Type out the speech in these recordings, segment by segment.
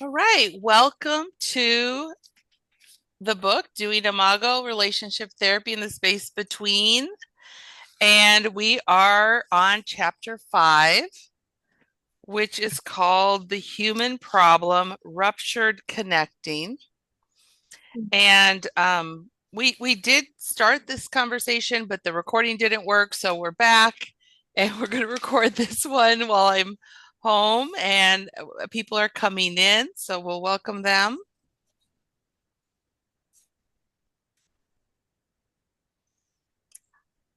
All right, welcome to the book, Doing Imago, Relationship Therapy in the Space Between. And we are on chapter 5, which is called The Human Problem, Ruptured Connecting. And we did start this conversation, but the recording didn't work, so we're back and we're going to record this one while I'm home and people are coming in, so we'll welcome them.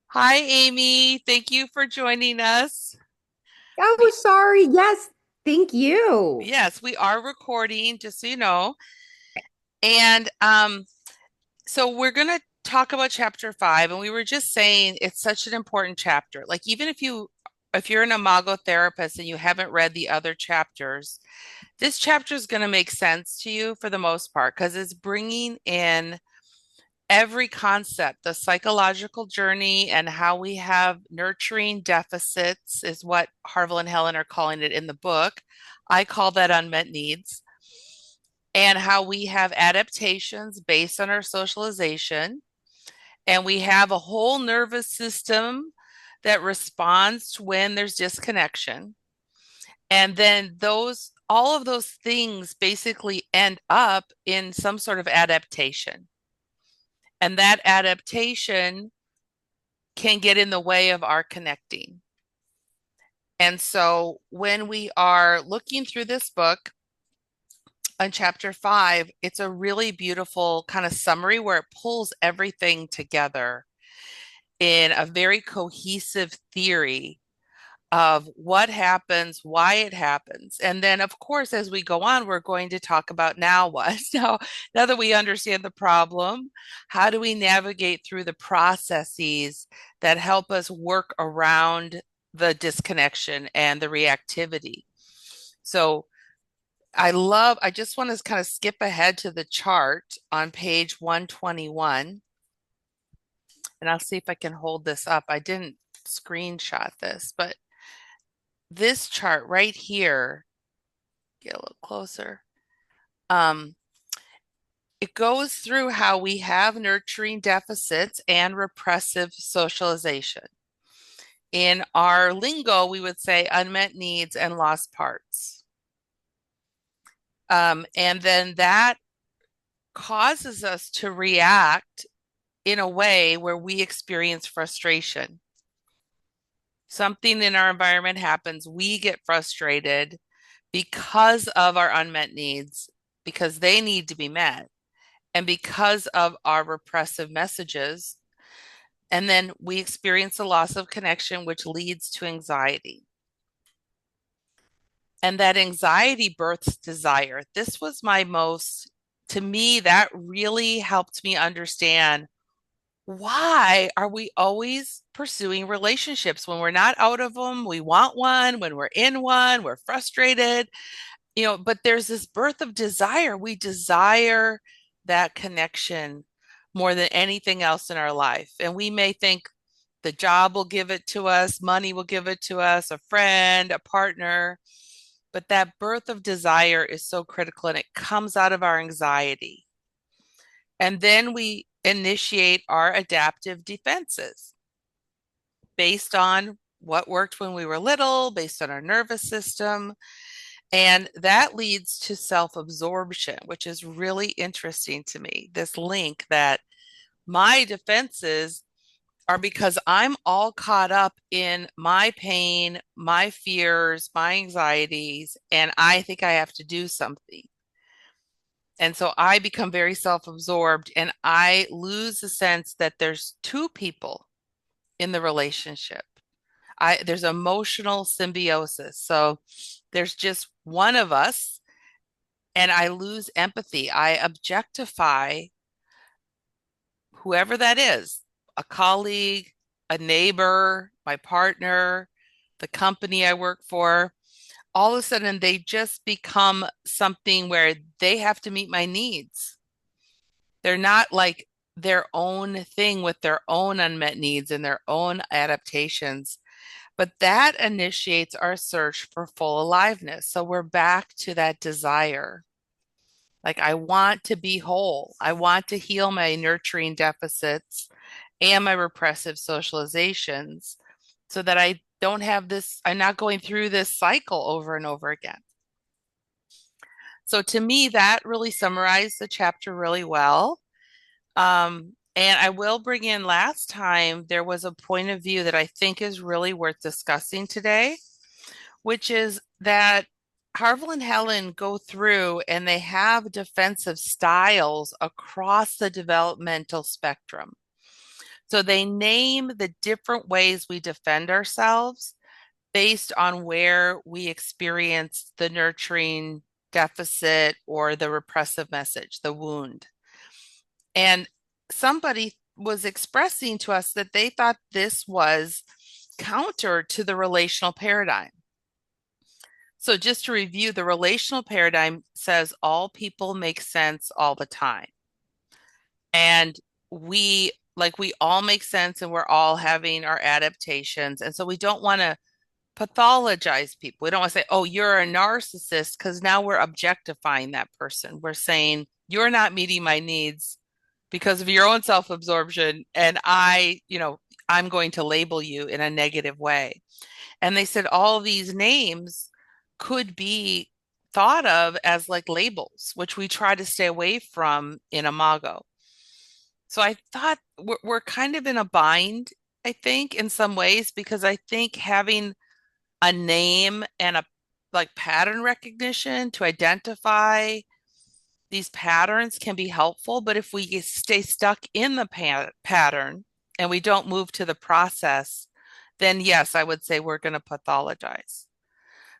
Hi, Amy. Thank you for joining us. Oh, We, sorry. Yes, thank you. yes, we are recording, just so you know. And so we're going to talk about chapter 5, and we were just saying it's such an important chapter. Like even if you're an Imago therapist and you haven't read the other chapters, this chapter is going to make sense to you for the most part because it's bringing in every concept, the psychological journey and how we have nurturing deficits is what Harville and Helen are calling it in the book. I call that unmet needs. And how we have adaptations based on our socialization. And we have a whole nervous system that responds when there's disconnection. And then all of those things basically end up in some sort of adaptation. And that adaptation can get in the way of our connecting. And so when we are looking through this book on chapter 5, it's a really beautiful kind of summary where it pulls everything together in a very cohesive theory of what happens, why it happens. And then, of course, as we go on, we're going to talk about now what? Now that we understand the problem, how do we navigate through the processes that help us work around the disconnection and the reactivity? So I just want to kind of skip ahead to the chart on page 121, and I'll see if I can hold this up. I didn't screenshot this, but this chart right here, get a little closer. Um, it goes through how we have nurturing deficits and repressive socialization. In our lingo, we would say unmet needs and lost parts. And then that causes us to react in a way where we experience frustration. Something in our environment happens, we get frustrated because of our unmet needs, because they need to be met, and because of our repressive messages. And then we experience a loss of connection, which leads to anxiety. And that anxiety births desire. This was to me, that really helped me understand why are we always pursuing relationships when we're not out of them? We want one. When we're in one, we're frustrated, but there's this birth of desire. We desire that connection more than anything else in our life. And we may think the job will give it to us, money will give it to us, a friend, a partner. But that birth of desire is so critical and it comes out of our anxiety. And then we initiate our adaptive defenses based on what worked when we were little, based on our nervous system. And that leads to self absorption, which is really interesting to me. This link that my defenses are because I'm all caught up in my pain, my fears, my anxieties, and I think I have to do something. And so I become very self absorbed and I lose the sense that there's two people in the relationship. There's emotional symbiosis. So there's just one of us and I lose empathy. I objectify whoever that is, a colleague, a neighbor, my partner, the company I work for. All of a sudden, they just become something where they have to meet my needs. They're not like their own thing with their own unmet needs and their own adaptations. But that initiates our search for full aliveness. So we're back to that desire. Like, I want to be whole. I want to heal my nurturing deficits and my repressive socializations so that I don't have this, I'm not going through this cycle over and over again. So to me, that really summarized the chapter really well. And I will bring in last time, there was a point of view that I think is really worth discussing today, which is that Harville and Helen go through and they have defensive styles across the developmental spectrum. So they name the different ways we defend ourselves based on where we experience the nurturing deficit or the repressive message, the wound. And somebody was expressing to us that they thought this was counter to the relational paradigm. So, just to review, the relational paradigm says all people make sense all the time. And we all make sense and we're all having our adaptations. And so we don't want to pathologize people. We don't want to say, oh, you're a narcissist, because now we're objectifying that person. We're saying, you're not meeting my needs because of your own self absorption. And I'm going to label you in a negative way. And they said all these names could be thought of as like labels, which we try to stay away from in Imago. So I thought we're kind of in a bind, I think, in some ways, because I think having a name and a like pattern recognition to identify these patterns can be helpful. But if we stay stuck in the pattern and we don't move to the process, then yes, I would say we're going to pathologize.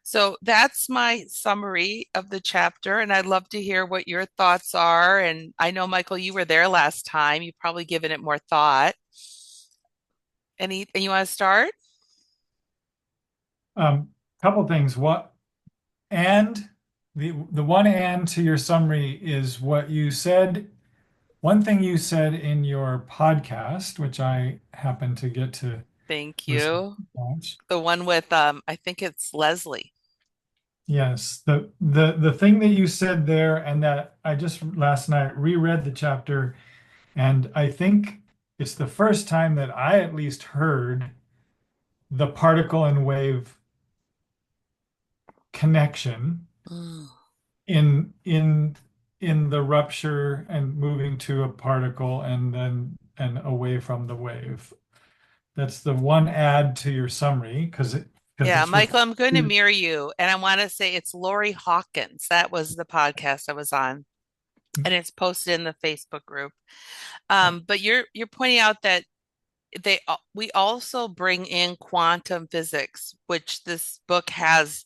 So that's my summary of the chapter, and I'd love to hear what your thoughts are. And I know, Michael, you were there last time. You've probably given it more thought. And you want to start? Couple things. What and the one and to your summary is what you said. One thing you said in your podcast, which I happened to get to Thank listen to you. once. The one with I think it's Leslie. Yes, the thing that you said there, and that I just last night reread the chapter, and I think it's the first time that I at least heard the particle and wave connection Mm. in in the rupture and moving to a particle and then and away from the wave. That's the one add to your summary because Yeah, it's referred Michael, I'm going to to. mirror you, and I want to say it's Lori Hawkins. That was the podcast I was on, and it's posted in the Facebook group. But you're pointing out that we also bring in quantum physics, which this book has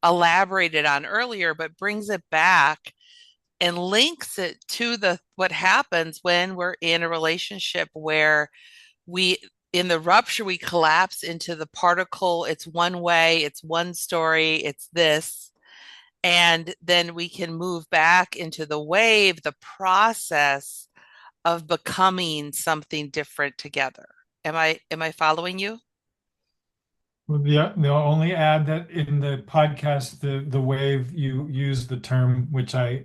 elaborated on earlier, but brings it back and links it to the what happens when we're in a relationship where we in the rupture we collapse into the particle. It's one way, it's one story, it's this, and then we can move back into the wave, the process of becoming something different together. Am I following you? The only add that in the podcast, the wave you use the term, which I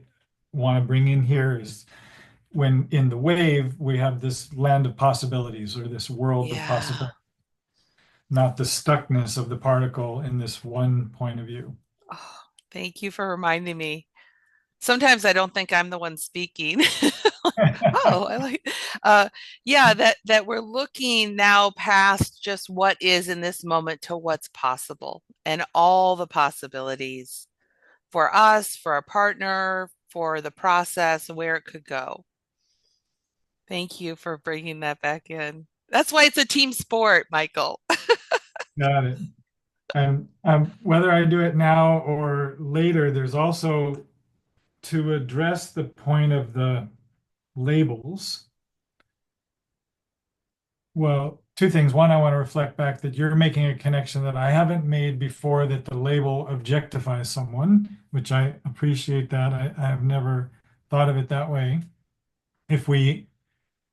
want to bring in here, is when in the wave we have this land of possibilities or this world of Yeah. possibility, not the stuckness of the particle in this one point of view. Oh, thank you for reminding me. Sometimes I don't think I'm the one speaking. Oh, I like yeah, that we're looking now past just what is in this moment to what's possible and all the possibilities for us, for our partner, for the process and where it could go. Thank you for bringing that back in. That's why it's a team sport, Michael. Got it. And whether I do it now or later, there's also to address the point of the labels. Well, two things. One, I want to reflect back that you're making a connection that I haven't made before, that the label objectifies someone, which I appreciate that. I have never thought of it that way. If we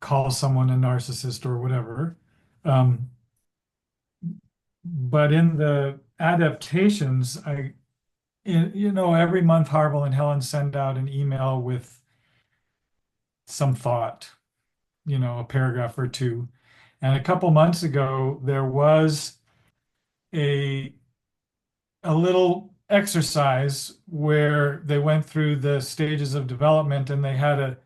call someone a narcissist or whatever. Um, but in the adaptations, every month Harville and Helen send out an email with some thought, a paragraph or two. And a couple months ago, there was a a little exercise where they went through the stages of development and they had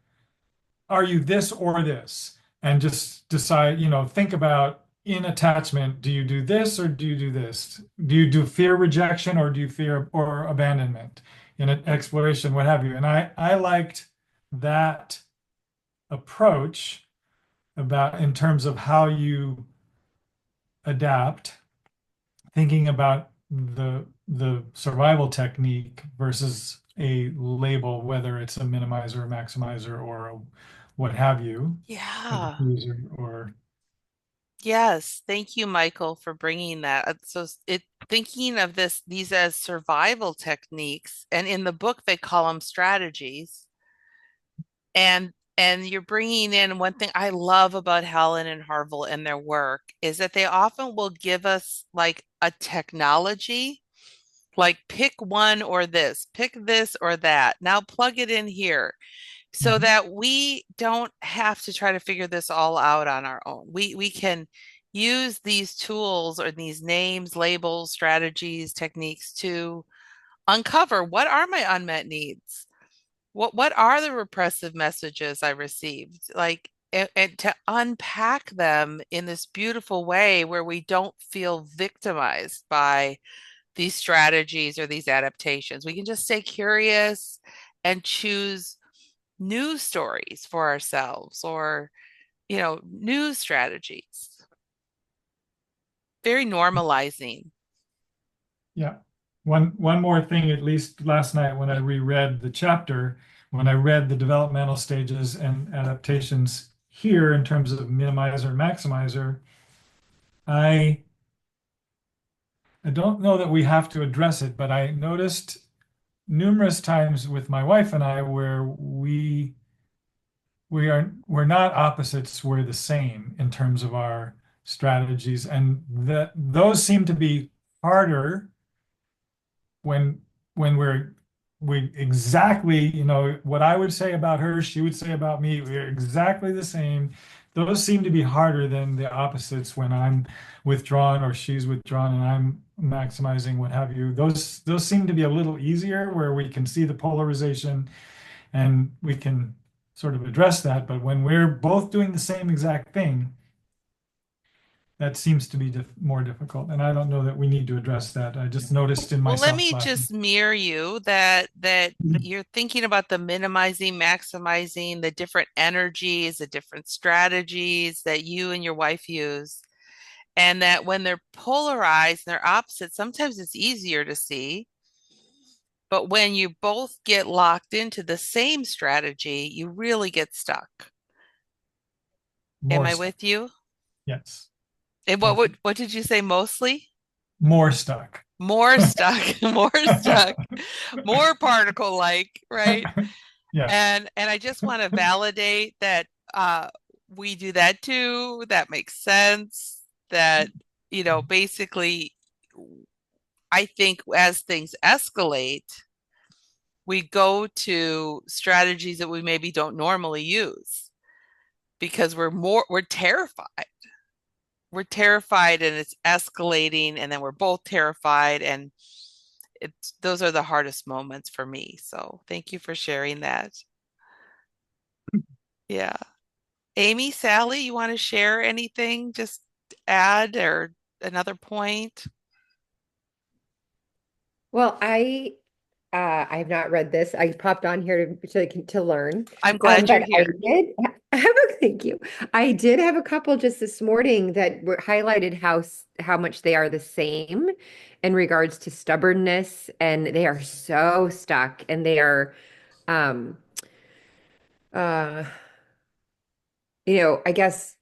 are you this or this? And just decide, think about in attachment, do you do this or do you do this? Do you do fear rejection or do you fear or abandonment in an exploration, what have you? And I liked that approach about in terms of how you adapt, thinking about the survival technique versus a label, whether it's a minimizer, a maximizer, or a what have you, a Yeah. diffuser, or Yes. Thank you, Michael, for bringing that. So it thinking of these as survival techniques, and in the book they call them strategies. And you're bringing in one thing I love about Helen and Harville and their work is that they often will give us like a technology, like pick one or this, pick this or that. Now plug it in here so Mhm. that we don't have to try to figure this all out on our own. We can use these tools or these names, labels, strategies, techniques to uncover what are my unmet needs? What are the repressive messages I received? Like and to unpack them in this beautiful way where we don't feel victimized by these strategies or these adaptations. We can just stay curious and choose new stories for ourselves or, new strategies. Very normalizing. Yeah. One more thing, at least last night when I reread the chapter, when I read the developmental stages and adaptations here in terms of minimizer, maximizer, I I don't know that we have to address it, but I noticed numerous times with my wife and I where we're not opposites, we're the same in terms of our strategies, and that those seem to be harder when we exactly, what I would say about her, she would say about me, we're exactly the same. Those seem to be harder than the opposites when I'm withdrawn or she's withdrawn and I'm maximizing, what have you. Those seem to be a little easier where we can see the polarization and we can sort of address that. But when we're both doing the same exact thing, that seems to be more difficult. And I don't know that we need to address that. I just noticed in Well, let myself me last just mirror you that you're thinking about the minimizing, maximizing, the different energies, the different strategies that you and your wife use. And that when they're polarized and they're opposite, sometimes it's easier to see. But when you both get locked into the same strategy, you really get stuck. Am more I stuck. with you? Yes. And Thank you. what did you say mostly? More stuck. More stuck, more stuck, more particle like, right? Yeah. And I just want to validate that uh we do that too. That makes sense. That, basically I think as things escalate, we go to strategies that we maybe don't normally use because we're terrified. We're terrified and it's escalating and then we're both terrified and it's those are the hardest moments for me. So thank you for sharing that. Yeah. Amy, Sally, you want to share anything? Just add or another point? Well, I have not read this. I popped on here to learn. I'm glad you're But I here. did have thank you. I did have a couple just this morning that were highlighted how much they are the same in regards to stubbornness, and they are so stuck, and they are um uh I guess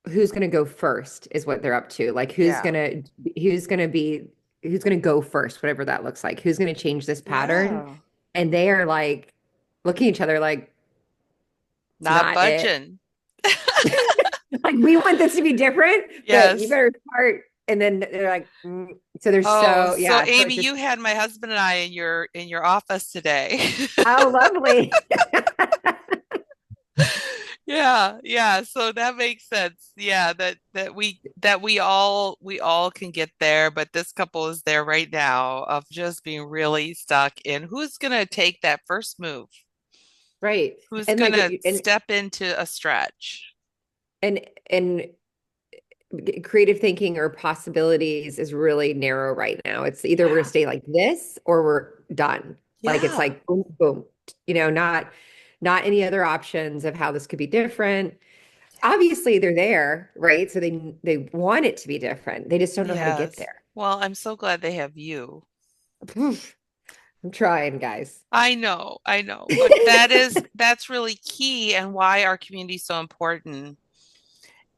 who's going to go first is what they're up to. Like Yeah. who's going to be who's going to go first, whatever that looks like. Who's going to change this pattern? Yeah. And they are like looking at each other like it's Not not it. budging. Like we want this to be different, but you Yes. better start and then they're like, so they're Oh, so, so yeah. So Amy, it's just, you had my husband and I in your office today. oh, lovely. Yeah, yeah. So that makes sense. Yeah, that we all can get there, but this couple is there right now of just being really stuck in who's gonna take that first move? Right. Who's And like what gonna you, step into a stretch? and creative thinking or possibilities is really narrow right now. It's either we're going to Yeah. stay like this or we're done. Like it's Yeah. like boom, boom, not any other options of how this could be different. Obviously, they're there, right? So they want it to be different. They just don't know how to get Yes. there. Well, I'm so glad they have you. Oof, I'm trying, guys. I know, but that's really key and why our community is so important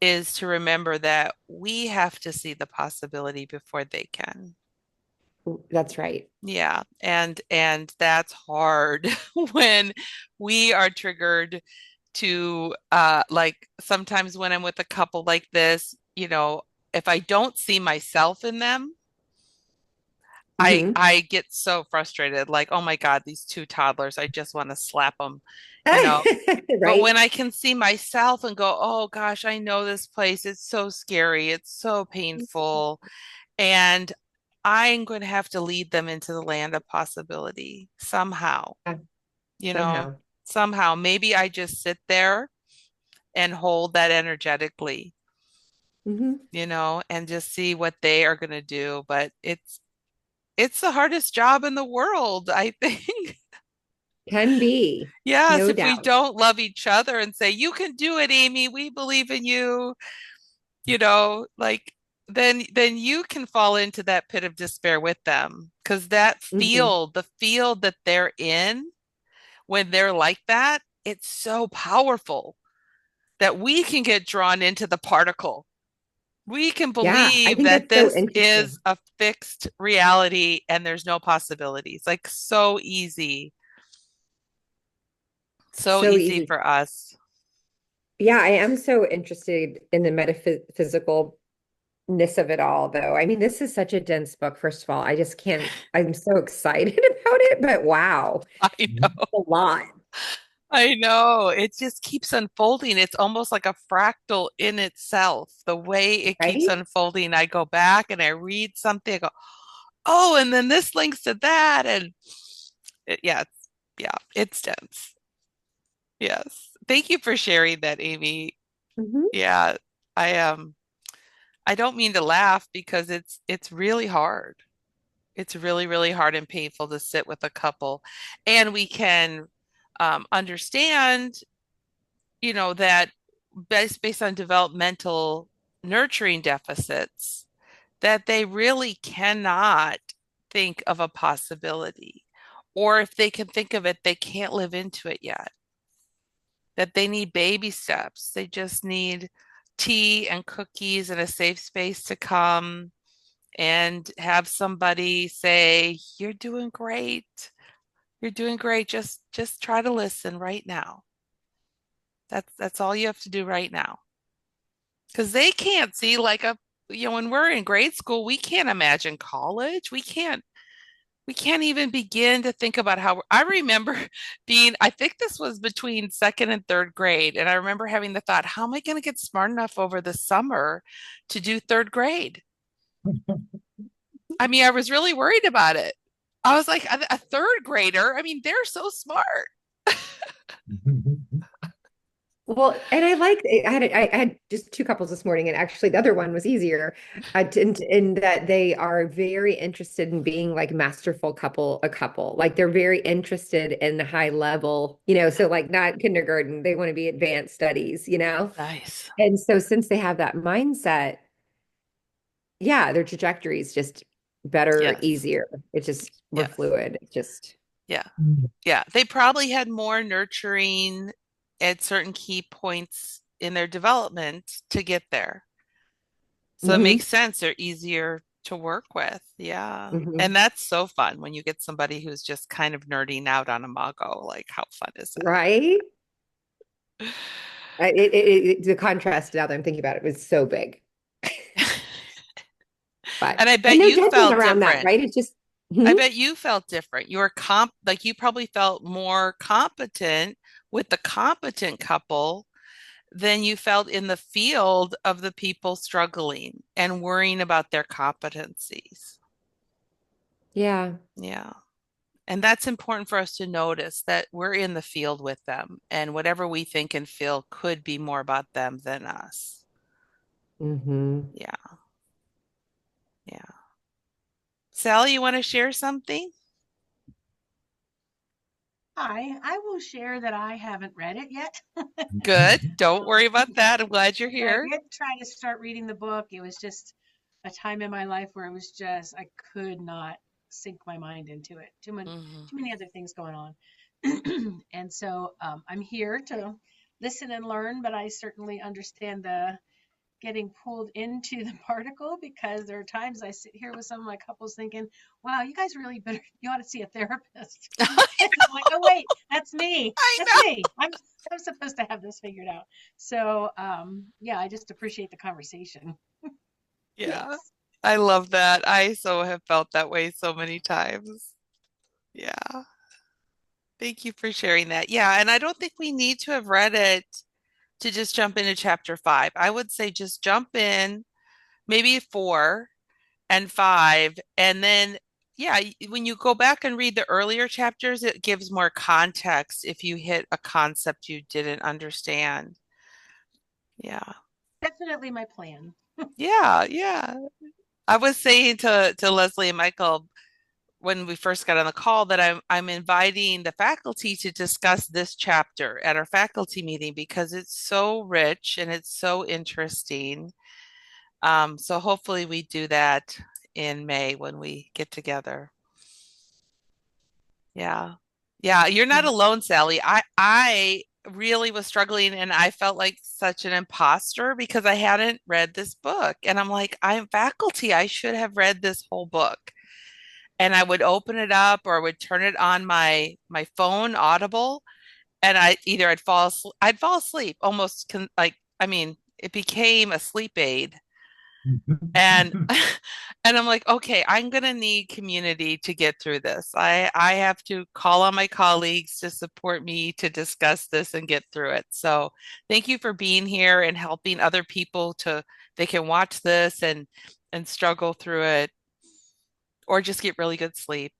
is to remember that we have to see the possibility before they can. That's right. Yeah, and that's hard when we are triggered to like sometimes when I'm with a couple like this, if I don't see myself in them, Hmm. I get so frustrated like, oh my God, these two toddlers, I just want to slap them, you know. But Right? when I can see myself and go, oh gosh, I know this place. It's so scary. It's so painful. And I'm going to have to lead them into the land of possibility somehow, Yeah, you know, somehow. somehow. Maybe I just sit there and hold that energetically, Hmm. and just see what they are going to do. But it's the hardest job in the world, I think. Can be, Yes, no if we doubt. don't love each other and say, you can do it, Amy, we believe in you, like then you can fall into that pit of despair with them because Hmm. the field that they're in when they're like that, it's so powerful that we can get drawn into the particle. We can Yeah, I believe think that that's so this is interesting. a fixed reality and there's no possibilities. Like so easy, so So easy easy. for us. Yeah, I am so interested in the metaphysicalness of it all, though. I mean, this is such a dense book, first of all. I just can't, I'm so excited about it, but wow, I know. a lot, I know. It just keeps unfolding. It's almost like a fractal in itself. The way it keeps right? unfolding, I go back and I read something, I go, oh, and then this links to that. And yeah, it's dense. Yes. Thank you for sharing that, Amy. Hmm. Yeah, I don't mean to laugh because it's really hard. It's really, really hard and painful to sit with a couple. And we can understand that based on developmental nurturing deficits, that they really cannot think of a possibility. Or if they can think of it, they can't live into it yet. That they need baby steps. They just need tea and cookies and a safe space to come and have somebody say, "You're doing great. You're doing great. Just try to listen right now." That's all you have to do right now. Because they can't see like when we're in grade school, we can't imagine college. We can't even begin to think about how I remember I think this was between second and third grade. And I remember having the thought, how am I going to get smart enough over the summer to do third grade? I mean, I was really worried about it. I was like, a third grader, I mean, they're so smart. Well, and I like I had just two couples this morning, and actually the other one was easier, in that they are very interested in being like masterful a couple. Like they're very interested in the high level, so like not kindergarten, they want to be advanced studies. Nice. And so since they have that mindset, yeah, their trajectory is just better, Yes. easier. It's just more Yes. fluid. It's just, Yeah. Yeah. They probably had more nurturing at certain key points in their development to get there. So it makes hmm sense. They're easier to work with. Yeah. And hmm that's so fun when you get somebody who's just kind of nerding out on Imago. Like, how fun is right? The contrast now that I'm thinking about it was so big. that? But And I and bet no you judgment felt around that, different. right? It's just I mhm. bet you felt different. You were like you probably felt more competent with the competent couple than you felt in the field of the people struggling and worrying about their competencies. Yeah. Yeah. And that's important for us to notice that we're in the field with them and whatever we think and feel could be more about them than us. Hmm. Yeah. Yeah. Sally, you want to share something? Hi, I will share that I haven't read it yet. Good. Don't Um, worry about that. I'm glad you're I here. did try to start reading the book. It was just a time in my life where it was just I could not sink my mind into it. Hmm. Too many other things going on. And so I'm here to listen and learn, but I certainly understand the getting pulled into the particle because there are times I sit here with some of my couples thinking, wow, you guys really better, you ought to see a therapist. And I'm like, oh, wait, that's me. I That's know. me. I'm supposed to have this figured out. So, yeah, I just appreciate the conversation. Yeah. Yes. I love that. I so have felt that way so many times. Yeah. Thank you for sharing that. Yeah. And I don't think we need to have read it to just jump into chapter five. I would say just jump in, maybe four and five. And then, yeah, when you go back and read the earlier chapters, it gives more context if you hit a concept you didn't understand. Yeah. Definitely my plan. Yeah. Yeah. I was saying to Leslie and Michael when we first got on the call that I'm inviting the faculty to discuss this chapter at our faculty meeting because it's so rich and it's so interesting. So hopefully we do that in May when we get together. Yeah. Yeah, you're not alone, Sally. I really was struggling and I felt like such an imposter because I hadn't read this book. And I'm like, I'm faculty. I should have read this whole book. And I would open it up or I would turn it on my phone Audible and I'd fall asleep almost like I mean, it became a sleep aid. And and I'm like, okay, I'm gonna need community to get through this. I have to call on my colleagues to support me to discuss this and get through it. So thank you for being here and helping other people to they can watch this and struggle through it or just get really good sleep.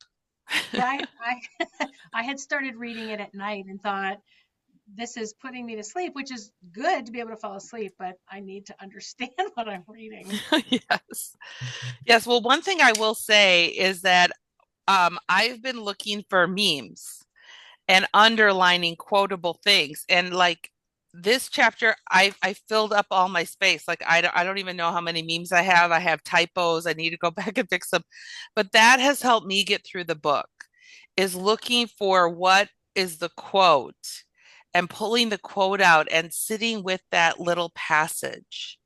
Yeah, I had started reading it at night and thought, this is putting me to sleep, which is good to be able to fall asleep, but I need to understand what I'm reading. Yes. Yes. Well, one thing I will say is that I've been looking for memes and underlining quotable things. And like this chapter, I filled up all my space. Like I don't even know how many memes I have. I have typos. I need to go back and fix them. But that has helped me get through the book, is looking for what is the quote and pulling the quote out and sitting with that little passage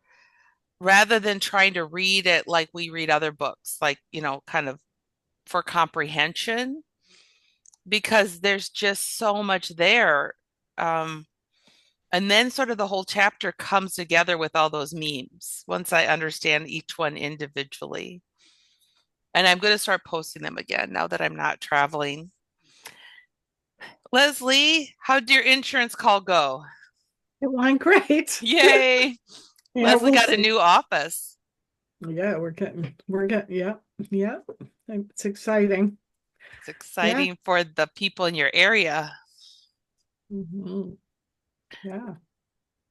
rather than trying to read it like we read other books, like, kind of for comprehension because there's just so much there. Um, and then sort of the whole chapter comes together with all those memes once I understand each one individually. And I'm going to start posting them again now that I'm not traveling. Leslie, how'd your insurance call go? It went great. Yay. Yeah, Leslie we'll got a see. new office. Yeah, yeah, yeah. It's exciting. It's Yeah. exciting for the people in your area. Hmm. Yeah.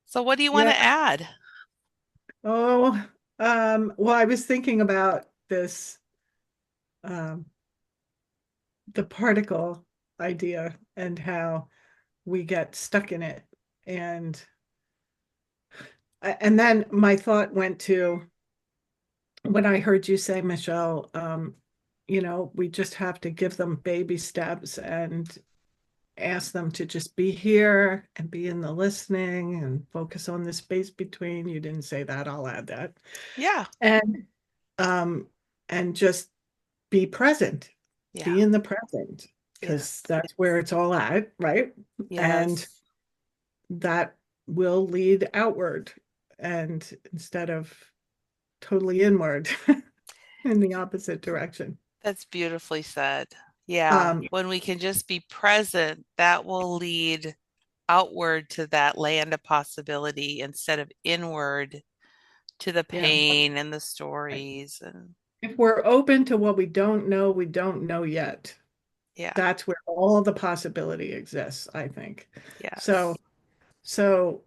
So, what do you want Yeah. to add? Oh, well, I was thinking about this, um, the particle idea and how we get stuck in it. And then my thought went to when I heard you say, Michelle, we just have to give them baby steps and ask them to just be here and be in the listening and focus on the space between. You didn't say that, I'll add that. Yeah. And um and just be present, Yeah. be in the present, because Yes. that's where it's all at, right? And Yes. that will lead outward and instead of totally inward. in the opposite direction. That's beautifully said. Yeah. Um, When we can just be present, that will lead outward to that land of possibility instead of inward to the yeah. pain and the stories. And If we're open to what we don't know yet. yeah, That's where all the possibility exists, I think. So, yes. so,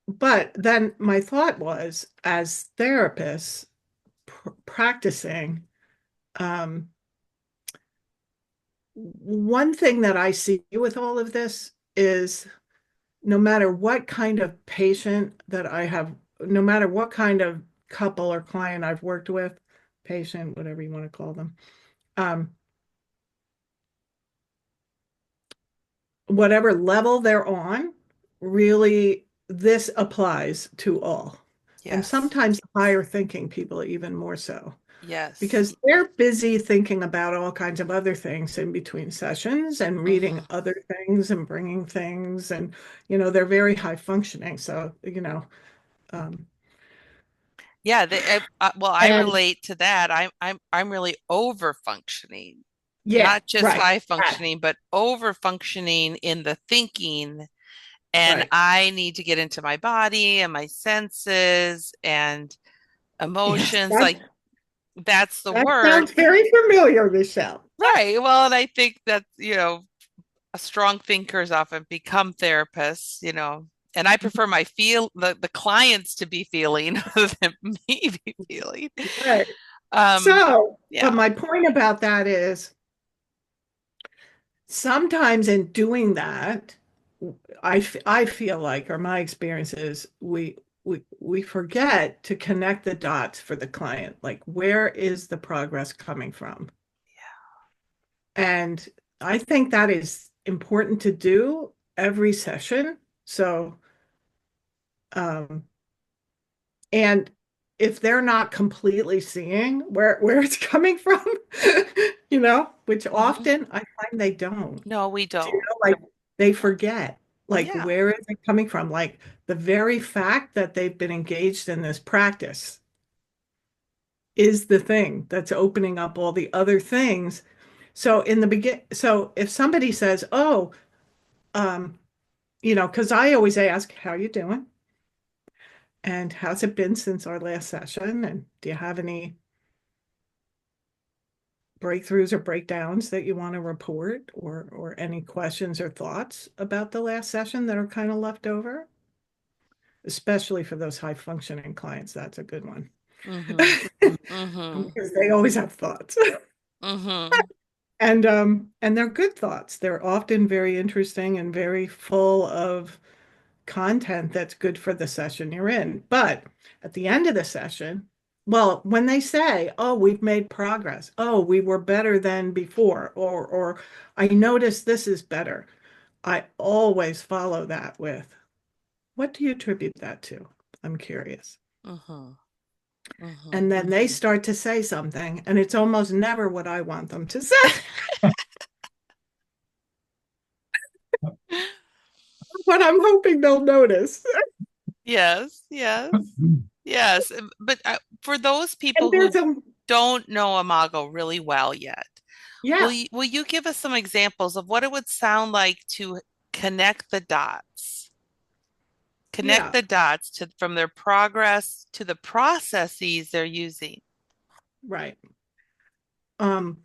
but then my thought was, as therapists practicing, um, one thing that I see with all of this is no matter what kind of patient that I have, no matter what kind of couple or client I've worked with, patient, whatever you want to call them, um, whatever level they're on, really, this applies to all. And Yes. sometimes higher thinking people even more so, Yes. because they're busy thinking about all kinds of other things in between sessions and reading Hmm. other things and bringing things. And, they're very high functioning. So, Yeah, well, I and relate to that. I'm really over functioning, yeah, not just right, high right, functioning, but over functioning in the thinking. And right. I need to get into my body and my senses and Yes, emotions. Like that's the that work. sounds very familiar, Michelle. Right. Well, and I think that, strong thinkers often become therapists. And I prefer the clients to be feeling other than me be feeling. Right. Um, So, but yeah. my point about that is sometimes in doing that, I feel like, or my experience is, we forget to connect the dots for the client. Like, where is the progress coming from? And I think that is important to do every session. So, um, and if they're not completely seeing where it's coming from, which Hmm. often I find they don't. No, we Do you don't. know, like they No. forget, like Yeah. where is it coming from? Like the very fact that they've been engaged in this practice is the thing that's opening up all the other things. So so if somebody says, "Oh, um, because I always ask, how you doing? And how's it been since our last session? And do you have any breakthroughs or breakdowns that you want to report, or any questions or thoughts about the last session that are kind of left over?" Especially for those high functioning clients, that's a good one. Hmm. Hmm. Because they always have thoughts. Hmm. And they're good thoughts. They're often very interesting and very full of content that's good for the session you're in. But at the end of the session, well, when they say, "Oh, we've made progress. Oh, we were better than before," or "I noticed this is better," I always follow that with, "What do you attribute that to? I'm curious." Hmm. Hmm. And then they start to say something, and it's almost never what I want them to say, but I'm hoping they'll notice. Yes, yes, yes. But for those And people there's who a, don't know Imago really well yet, will yeah, you give us some examples of what it would sound like to connect the dots? Connect yeah, the dots from their progress to the processes they're using. right. Um,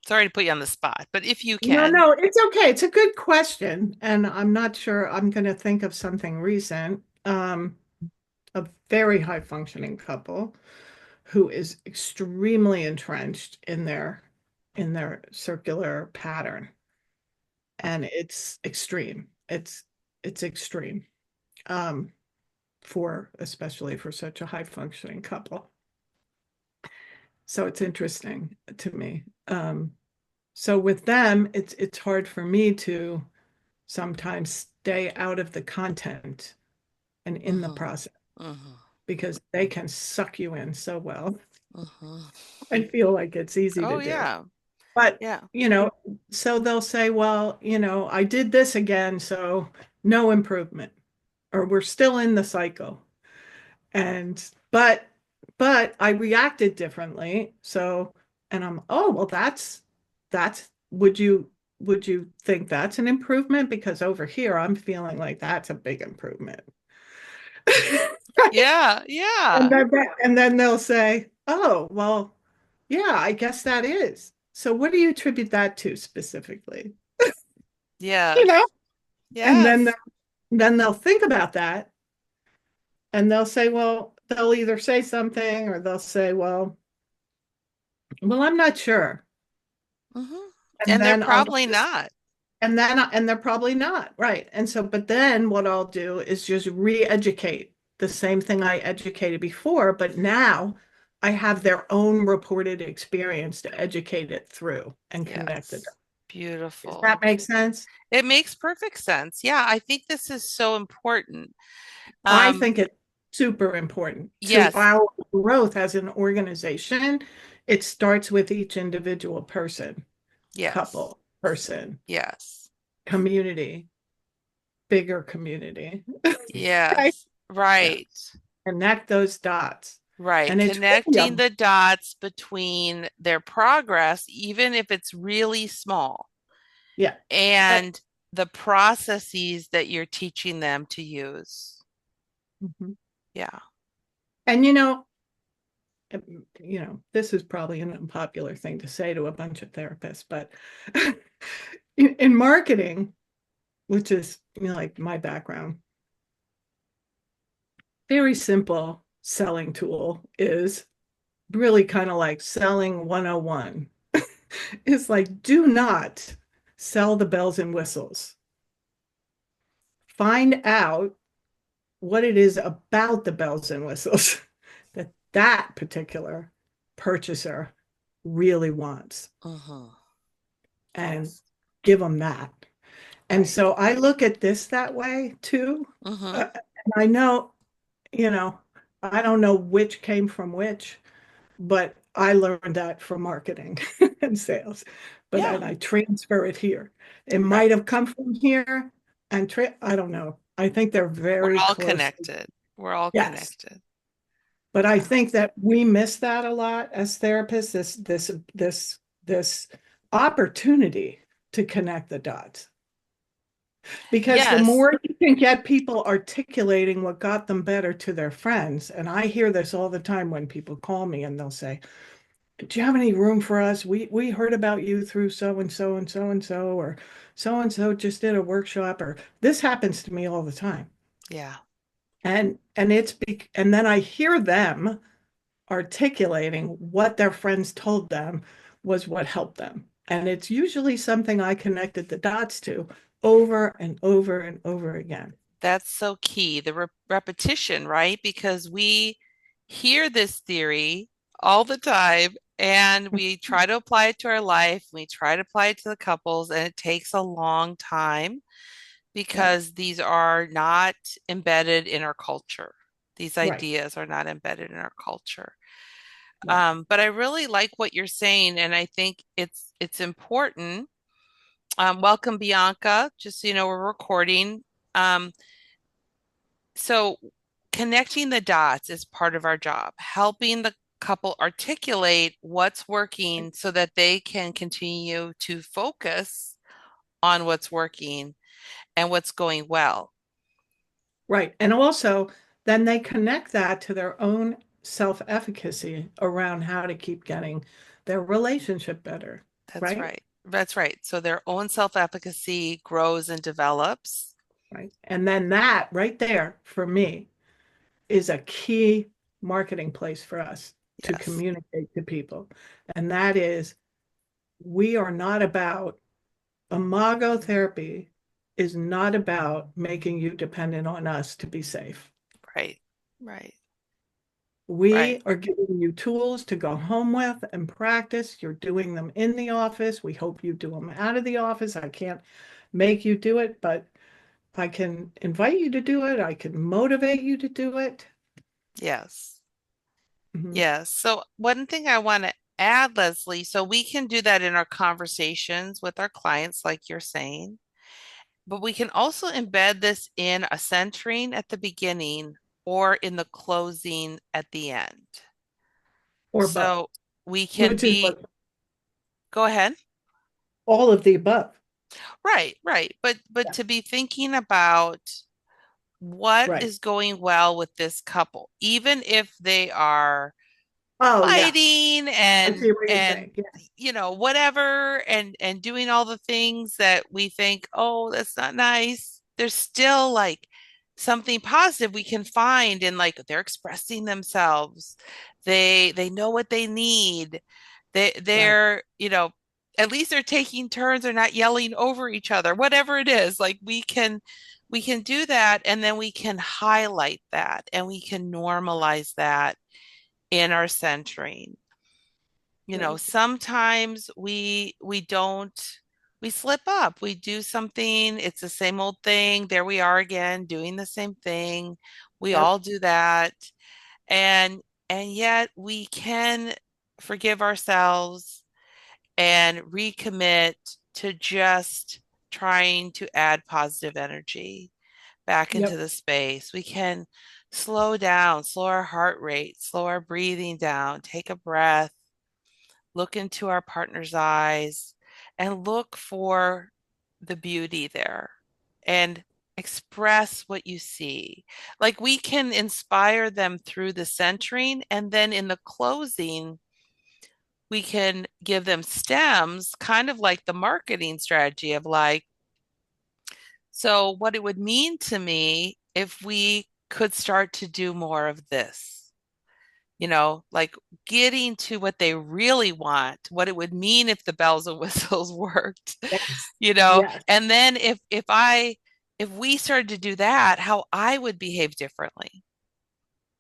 Sorry to put you on the spot, but if you no, can. no, it's okay. It's a good question, and I'm not sure I'm going to think of something recent. A very high functioning couple who is extremely entrenched in their circular pattern, and it's extreme. It's extreme. Um, for especially for such a high functioning couple. So it's interesting to me. So with them, it's hard for me to sometimes stay out of the content and in the Hmm. process Hmm. because they can suck you in so well. Hmm. I feel like it's easy Oh to do. yeah. But, Yeah. so they'll say, "Well, I did this again, so no improvement, or we're still in the cycle." And but I reacted differently. So And I'm, oh, well, would you think that's an improvement? Because over here, I'm feeling like that's a big improvement. Yeah, And yeah, then, and then they'll say, oh, well, yeah, I guess that is. So what do you attribute that to specifically? You know? yes, And yes. then they'll think about that and they'll say, well, they'll either say something or they'll say, well, I'm not sure. Hmm. And And they're then I'll probably just not. and they're probably not, right. And so, but then what I'll do is just re-educate the same thing I educated before, but now I have their own reported experience to educate it through and connect it. Yes. Does that Beautiful. make sense? It makes perfect sense. Yeah, I think this is so important. I Um, think it's super important to yes, our growth as an organization. It starts with each individual person, yes, couple, person, yes, community, bigger community. Right? yes. Yeah. Right, Connect those dots. right. And it's really Connecting the dots between their progress, even if it's really small, yeah. And, and the processes that you're teaching them to use. mhm. Yeah. And this is probably an unpopular thing to say to a bunch of therapists, but in marketing, which is like my background, very simple selling tool is really kind of like selling 101. It's like, do not sell the bells and whistles. Find out what it is about the bells and whistles that that particular purchaser really wants Mm-hmm. and Yes. give them that. And Right. so I look at this that way too. Mm-hmm. And I know, you know, I don't know which came from which, but I learned that from marketing and sales. But Yeah. then I transfer it here. It might Right. have come from here and I don't know. I think they're We're very all close. connected. We're all Yes. connected. But I Yeah. think that we miss that a lot as therapists, this opportunity to connect the dots. Because the Yes. more you can get people articulating what got them better to their friends, and I hear this all the time when people call me and they'll say, do you have any room for us? We heard about you through so and so and so and so, or so and so just did a workshop, or this happens to me all the time. Yeah. And then I hear them articulating what their friends told them was what helped them. And it's usually something I connected the dots to over and over and over again. That's so key, the repetition, right? Because we hear this theory all the time and we try to apply it to our life. We try to apply it to the couples, and it takes a long time Right, because these are not embedded in our culture. These right, ideas are not embedded in our culture. right. But I really like what you're saying, and I think it's important. Welcome, Bianca. Just so you know, we're recording. Um, so connecting the dots is part of our job, helping the couple articulate what's working so that they can continue to focus on what's working and what's going well. Right. And also, then they connect that to their own self-efficacy around how to keep getting their relationship better, That's right? right. That's right. So their own self-efficacy grows and develops. Right. And then that right there for me is a key marketing place for us to Yes. communicate to people. And that is, we are not about Imago therapy is not about making you dependent on us to be safe. Right. Right. Right. We are giving you tools to go home with and practice. You're doing them in the office. We hope you do them out of the office. I can't make you do it, but I can invite you to do it. I can motivate you to do it. Yes. Mhm. Yes. So one thing I want to add, Leslie, so we can do that in our conversations with our clients, like you're saying, but we can also embed this in a centering at the beginning or in the closing at the end. Or both, So we can which is be, what. Go ahead. All of the above. Right, right. But Yeah. to be thinking about what Right. is going well with this couple, even if they are Oh, yeah. fighting I see what you're and saying. Yeah. whatever and doing all the things that we think, oh, that's not nice. There's still like something positive we can find in, like, they're expressing themselves. They know what they need. Right. They're, at least they're taking turns, they're not yelling over each other, whatever it is. Like, we can do that, and then we can highlight that and we can normalize that in our centering. Right. Sometimes we don't, we slip up, we do something, it's the same old thing, there we are again doing the same thing. We Yep. all do that. And yet we can forgive ourselves and recommit to just trying to add positive energy back into Yep. the space. We can slow down, slow our heart rate, slow our breathing down, take a breath, look into our partner's eyes, and look for the beauty there and express what you see. Like, we can inspire them through the centering, and then in the closing, we can give them stems, kind of like the marketing strategy of, like, so what it would mean to me if we could start to do more of this, like getting to what they really want, what it would mean if the bells and whistles worked, Yes. Yes. and then if we started to do that, how I would behave differently.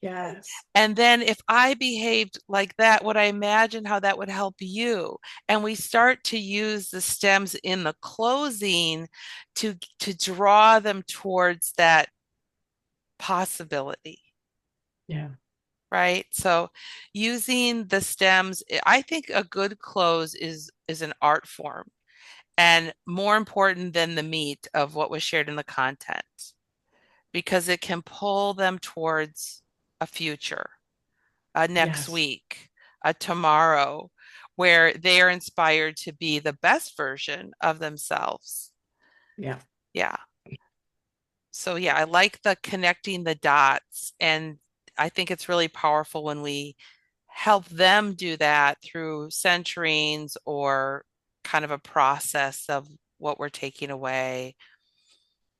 Yes. And then if I behaved like that, would I imagine how that would help you? And we start to use the stems in the closing to draw them towards that possibility. Yeah. Right. So using the stems, I think a good close is an art form and more important than the meat of what was shared in the content, because it can pull them towards a future, a next Yes. week, a tomorrow, where they are inspired to be the best version of themselves. Yeah. Yeah. So yeah, I like the connecting the dots, and I think it's really powerful when we help them do that through centerings or kind of a process of what we're taking away.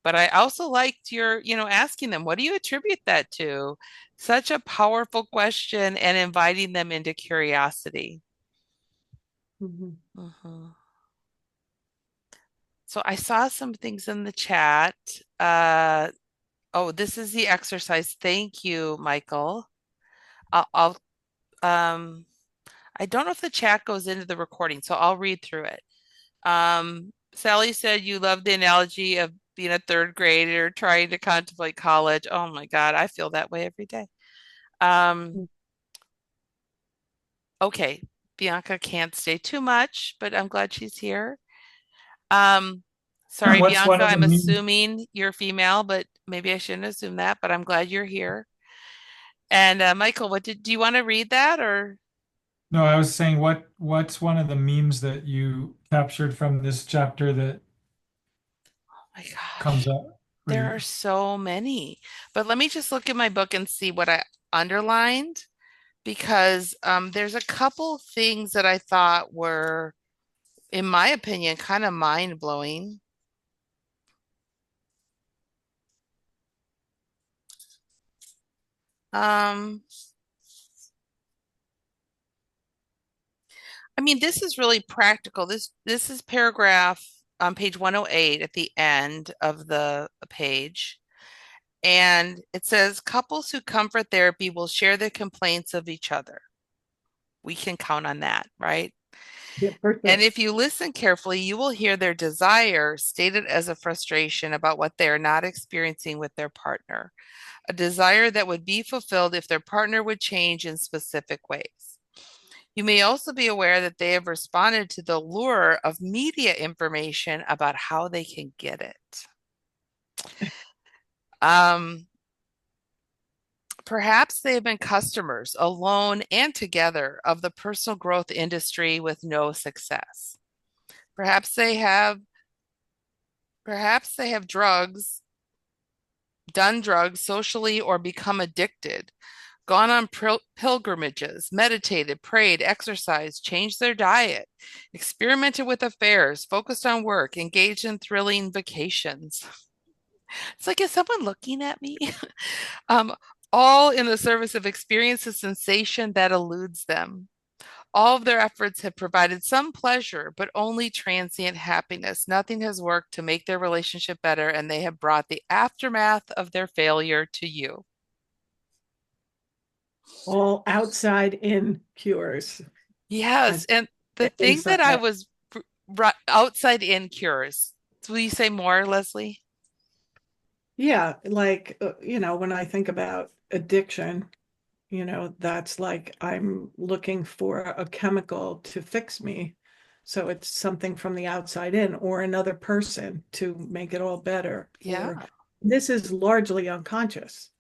But I also liked your, asking them, what do you attribute that to? Such a powerful question, and inviting them into curiosity. Mhm. Mhm. So I saw some things in the chat. Oh, this is the exercise. Thank you, Michael. I'll um I don't know if the chat goes into the recording, so I'll read through it. Sally said you love the analogy of being a third grader trying to contemplate college. Oh my God, I feel that way every day. Um, okay, Bianca can't stay too much, but I'm glad she's here. Um, Sorry, What's one Bianca, of the I'm memes? assuming you're female, but maybe I shouldn't assume that, but I'm glad you're here. And Michael, do you want to read that, or? No, I was saying what's one of the memes that you captured from this chapter that Oh my comes gosh, up for there are you? so many. But let me just look at my book and see what I underlined, because there's a couple things that I thought were, in my opinion, kind of mind blowing. Um, I mean, this is really practical. This is paragraph on page 108 at the end of the page. And it says couples who come for therapy will share their complaints of each other. We can count on that, right? Yeah, for And sure. if you listen carefully, you will hear their desire stated as a frustration about what they are not experiencing with their partner, a desire that would be fulfilled if their partner would change in specific ways. You may also be aware that they have responded to the lure of media information about how they can get it. Um, Perhaps they have been customers, alone and together, of the personal growth industry with no success. Perhaps they have perhaps they have done drugs socially or become addicted, gone on pilgrimages, meditated, prayed, exercised, changed their diet, experimented with affairs, focused on work, engaged in thrilling vacations. It's like, is someone looking at me? Um, all in the service of experience a sensation that eludes them. All of their efforts have provided some pleasure, but only transient happiness. Nothing has worked to make their relationship better, and they have brought the aftermath of their failure to you. All outside in cures. Yes, And and the thing inside that I out. was outside in cures. Will you say more, Leslie? Yeah, like, when I think about addiction, that's like I'm looking for a chemical to fix me. So it's something from the outside in, or another person to make it all better. Or Yeah. this is largely unconscious,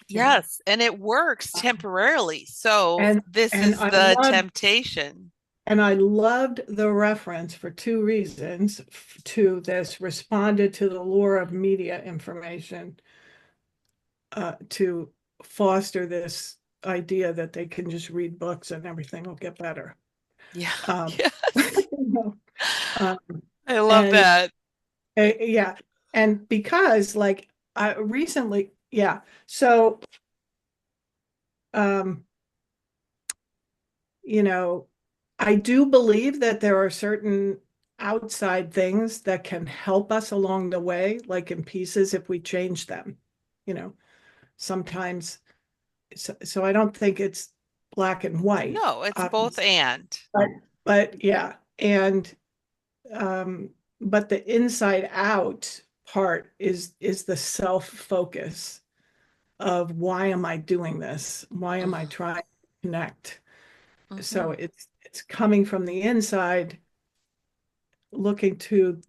you know. Yes, and it works temporarily. So And this and is I the loved temptation. and I loved the reference for two reasons to this responded to the lure of media information, to foster this idea that they can just read books and everything will get better. Yeah. Um, Yes. you know, um, I love and that. yeah, and because like I recently, yeah, so um, you know, I do believe that there are certain outside things that can help us along the way, like in pieces if we change them, you know, sometimes. So I don't think it's black and white, No, it's both obviously, and. but yeah, and um, but the inside out part is the self focus of why am I doing this? Why am I trying to connect? So Mhm. it's coming from the inside, looking to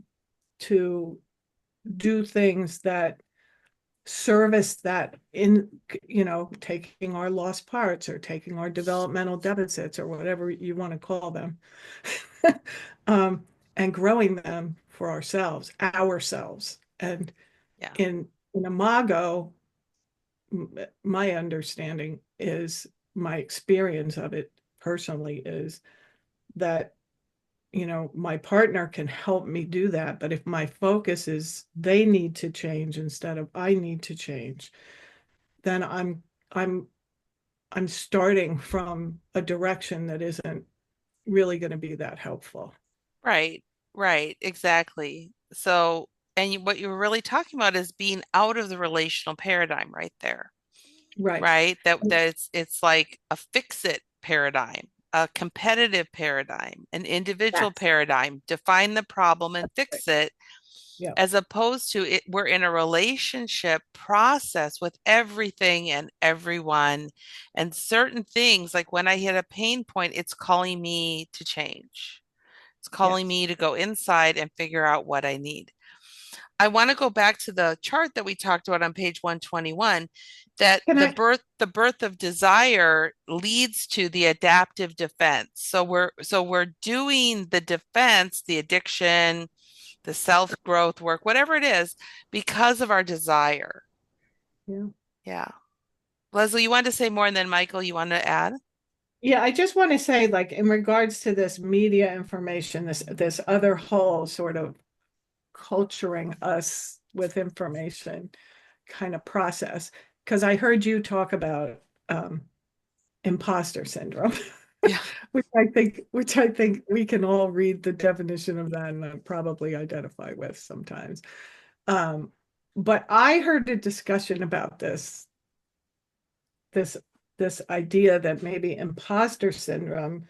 do things that service that in, taking our lost parts or taking our developmental deficits or whatever you want to call them, um, and growing them for ourselves. And Yeah. in Imago, my understanding is, my experience of it personally is that, my partner can help me do that. But if my focus is they need to change instead of I need to change, then I'm I'm starting from a direction that isn't really going to be that helpful. Right. Right. Exactly. So, and what you were really talking about is being out of the relational paradigm right there. Right. Right? That it's like a fix it paradigm, a competitive paradigm, an individual Yes. paradigm, define the problem and Right. fix it, Yeah. as opposed to it, we're in a relationship process with everything and everyone, and certain things, like when I hit a pain point, it's calling me to change. It's calling Yes. me to go inside and figure out what I need. I want to go back to the chart that we talked about on page 121, that Can I? the birth of desire leads to the adaptive defense. So we're doing the defense, the addiction, the self-growth work, whatever it is, because of our desire. Yeah. Yeah. Leslie, you wanted to say more, and then Michael, you want to add? Yeah, I just want to say, like, in regards to this media information, this other whole sort of culturing us with information kind of process, because I heard you talk about imposter syndrome, Yeah. which I think we can all read the definition of that and probably identify with sometimes. Um, but I heard a discussion about this this idea that maybe imposter syndrome,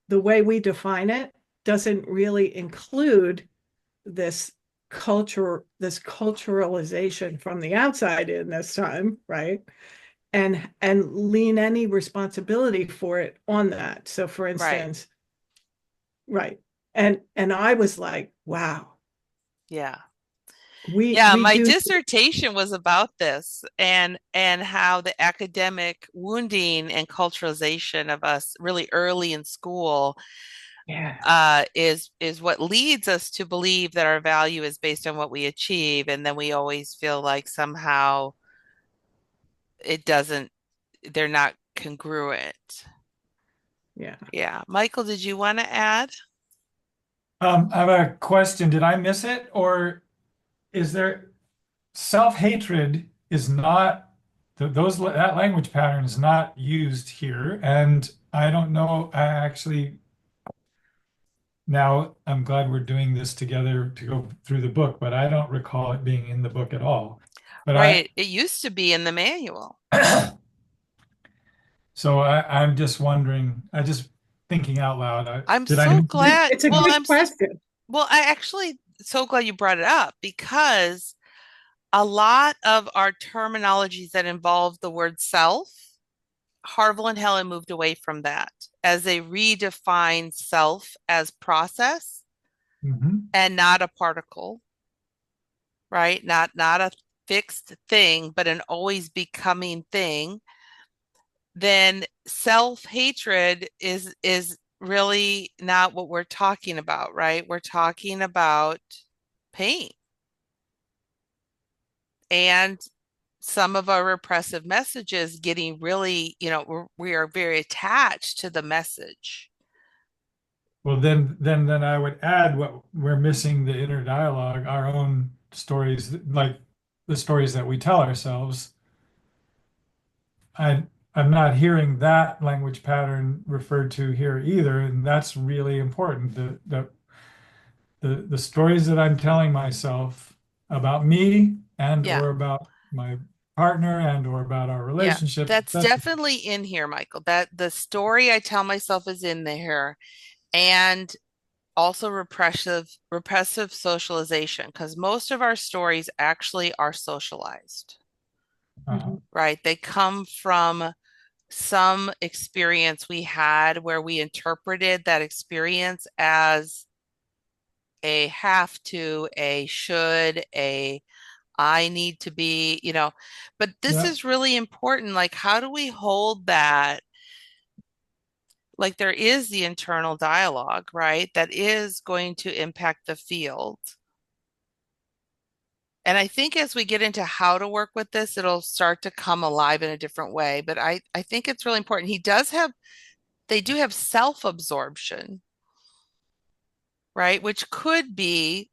the way we define it, doesn't really include this this culturalization from the outside in this time, right? And lean any responsibility for it on that. So for Right. instance, right. And I was like, wow, Yeah. Yeah, We my do. dissertation was about this and how the academic wounding and culturalization of us really early in school Yeah. is what leads us to believe that our value is based on what we achieve, and then we always feel like somehow it doesn't, they're not congruent. Yeah. Yeah. Michael, did you want to add? I have a question. Did I miss it? Or is there self-hatred is not that language pattern is not used here. And I don't know, I actually now I'm glad we're doing this together to go through the book, but I don't recall it being in the book at all. But Right. It used to be in the manual. I I'm just wondering, I just thinking out loud, I'm did I so miss it? glad. It's a good question. Well, I actually so glad you brought it up because a lot of our terminologies that involve the word self, Harville and Helen moved away from that as they redefined self as process Mhm. and not a particle, right? Not a fixed thing, but an always becoming thing. Then self-hatred is really not what we're talking about, right? We're talking about pain and some of our repressive messages getting really, we are very attached to the message. Well, then I would add what we're missing the inner dialogue, our own stories, like the stories that we tell ourselves. I I'm not hearing that language pattern referred to here either, and that's really important. The stories that I'm telling myself about me and Yeah. or about my partner and or about our Yeah. relationships, That's etc. definitely in here, Michael. That the story I tell myself is in there and also repressive socialization because most of our stories actually are socialized, Uh, Mhm. right? They come from some experience we had where we interpreted that experience as a have to, a should, a I need to be, but this yeah. is really important. Like, how do we hold that? Like, there is the internal dialogue, right? That is going to impact the field. And I think as we get into how to work with this, it'll start to come alive in a different way. But I think it's really important. They do have self-absorption, right? Which could be